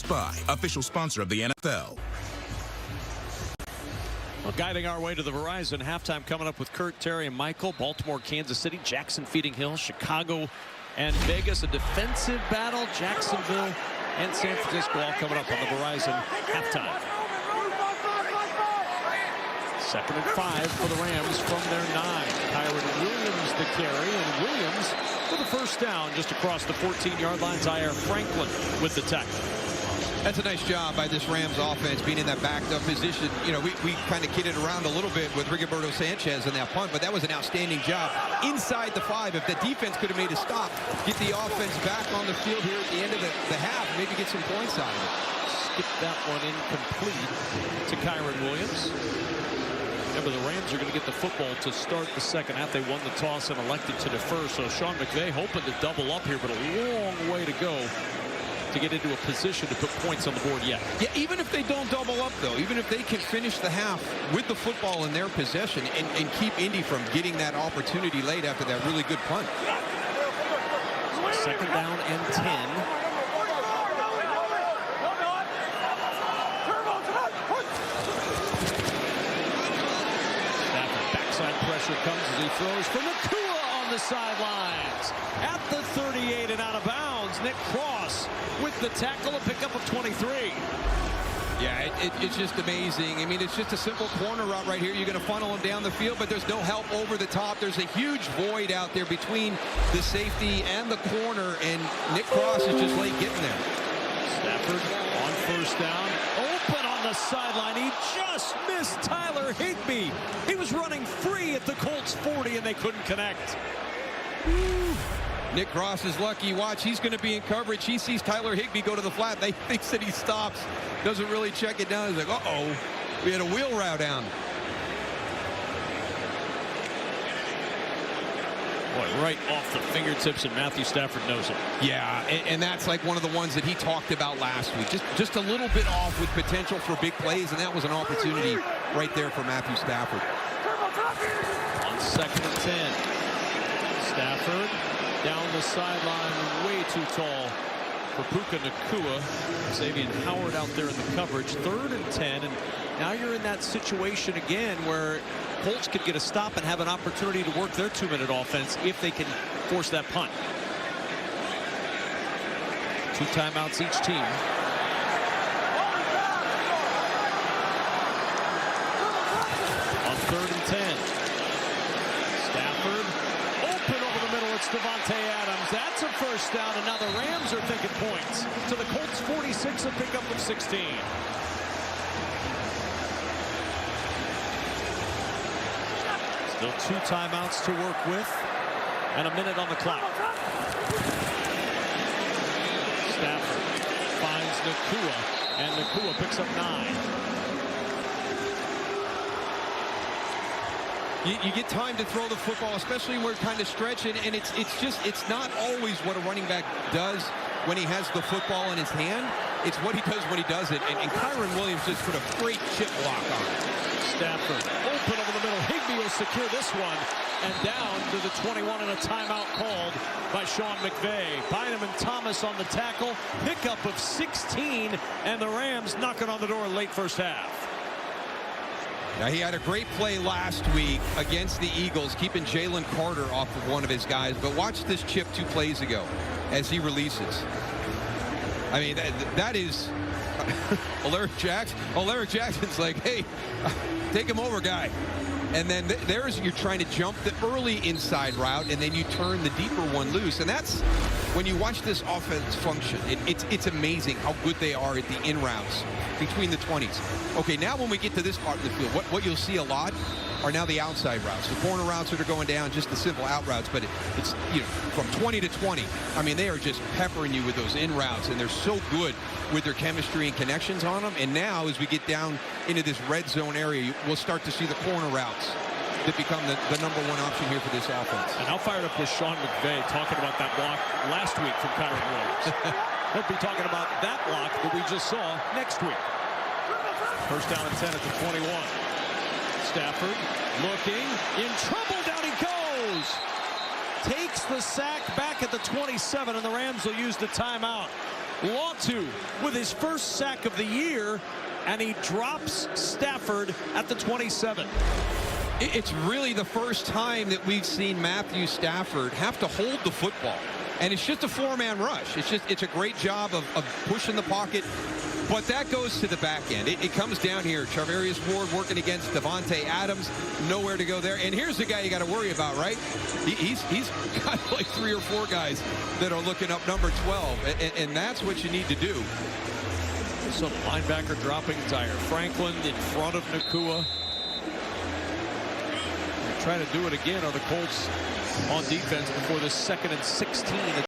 Best Buy, official sponsor of the NFL. Well, guiding our way to the Verizon halftime coming up with Kurt, Terry, and Michael. Baltimore, Kansas City, Jackson, Feeding Hill, Chicago, and Vegas. A defensive battle. Jacksonville and San Francisco all coming up on the Verizon halftime. 2nd and 5 for the Rams from their 9. Kyren Williams the carry, and Williams for the first down just across the 14-yard line. Zaire Franklin with the tackle. That's a nice job by this Rams offense being in that backed up position. You know, we kind of kidded around a little bit with Rigoberto Sanchez in that punt, but that was an outstanding job inside the 5. If the defense could have made a stop, get the offense back on the field here at the end of the half, maybe get some points out of it. Skip that one incomplete to Kyren Williams. Remember, the Rams are going to get the football to start the second half. They won the toss and elected to defer, so Sean McVay hoping to double up here, but a long way to go to get into a position to put points on the board yet. Yeah, even if they don't double up, though, even if they can finish the half with the football in their possession and keep Indy from getting that opportunity late after that really good punt. 2nd down and 10. Pressure comes as he throws for Nacua on the sidelines. At the 38 and out of bounds. Nick Cross with the tackle, a pickup of 23. Yeah, it's just amazing. I mean, it's just a simple corner route right here. You're going to funnel him down the field, but there's no help over the top. There's a huge void out there between the safety and the corner, and Nick Cross is just late getting there. Stafford on 1st down. Open on the sideline. He just missed Tyler Higbee. He was running free at the Colts 40, and they couldn't connect. Woo. Nick Cross is lucky. Watch, he's going to be in coverage. He sees Tyler Higbee go to the flat. They thinks that he stops. Doesn't really check it down. He's like, uh-oh, we had a wheel route down. Boy, right off the fingertips, and Matthew Stafford knows it. Yeah, and that's like one of the ones that he talked about last week. Just a little bit off with potential for big plays, and that was an opportunity right there for Matthew Stafford. On 2nd and 10. Stafford down the sideline, way too tall for Puka Nacua. Xavier Howard out there in the coverage. 3rd and 10, and now you're in that situation again where Colts could get a stop and have an opportunity to work their 2-minute offense if they can force that punt. 2 timeouts each team. On 3rd and 10. Stafford open over the middle. It's Devontae Adams. That's a first down, and now the Rams are thinking points. To the Colts 46, a pickup of 16. Still 2 timeouts to work with, and a minute on the clock. Stafford finds Nacua, and Nacua picks up 9. You get time to throw the football, especially when we're kind of stretching, and it's not always what a running back does when he has the football in his hand. It's what he does when he does it, and Kyren Williams just put a great chip block on it. Stafford open over the middle. Higbee will secure this one, and down to the 21, and a timeout called by Sean McVay. Bynum and Thomas on the tackle. Pickup of 16, and the Rams knocking on the door late first half. Now, he had a great play last week against the Eagles, keeping Jalen Carter off of one of his guys. But watch this chip 2 plays ago as he releases. I mean, that is Alaric Jackson. Alaric Jackson's like, hey, take him over, guy. And then there's, you're trying to jump the early inside route, and then you turn the deeper one loose. And that's when you watch this offense function. It's amazing how good they are at the in routes between the 20s. Okay, now when we get to this part of the field, what you'll see a lot are now the outside routes. The corner routes that are going down, just the simple out routes, but it's, you know, from 20 to 20. I mean, they are just peppering you with those in routes, and they're so good with their chemistry and connections on them. And now, as we get down into this red zone area, we'll start to see the corner routes that become the number 1 option here for this offense. And how fired up was Sean McVay talking about that block last week from Kyren Williams. He'll be talking about that block that we just saw next week. First down and 10 at the 21. Stafford looking in trouble. Down he goes. Takes the sack back at the 27, and the Rams will use the timeout. Latu with his first sack of the year, and he drops Stafford at the 27. It's really the first time that we've seen Matthew Stafford have to hold the football. And it's just a four-man rush. It's a great job of pushing the pocket. But that goes to the back end. It comes down here. Charvarius Ward working against Davante Adams. Nowhere to go there. And here's the guy you got to worry about, right? He's got like 3 or 4 guys that are looking up number 12. And that's what you need to do. Some linebacker dropping tire. Franklin in front of Nacua. Trying to do it again on the Colts on defense before the 2nd and 16.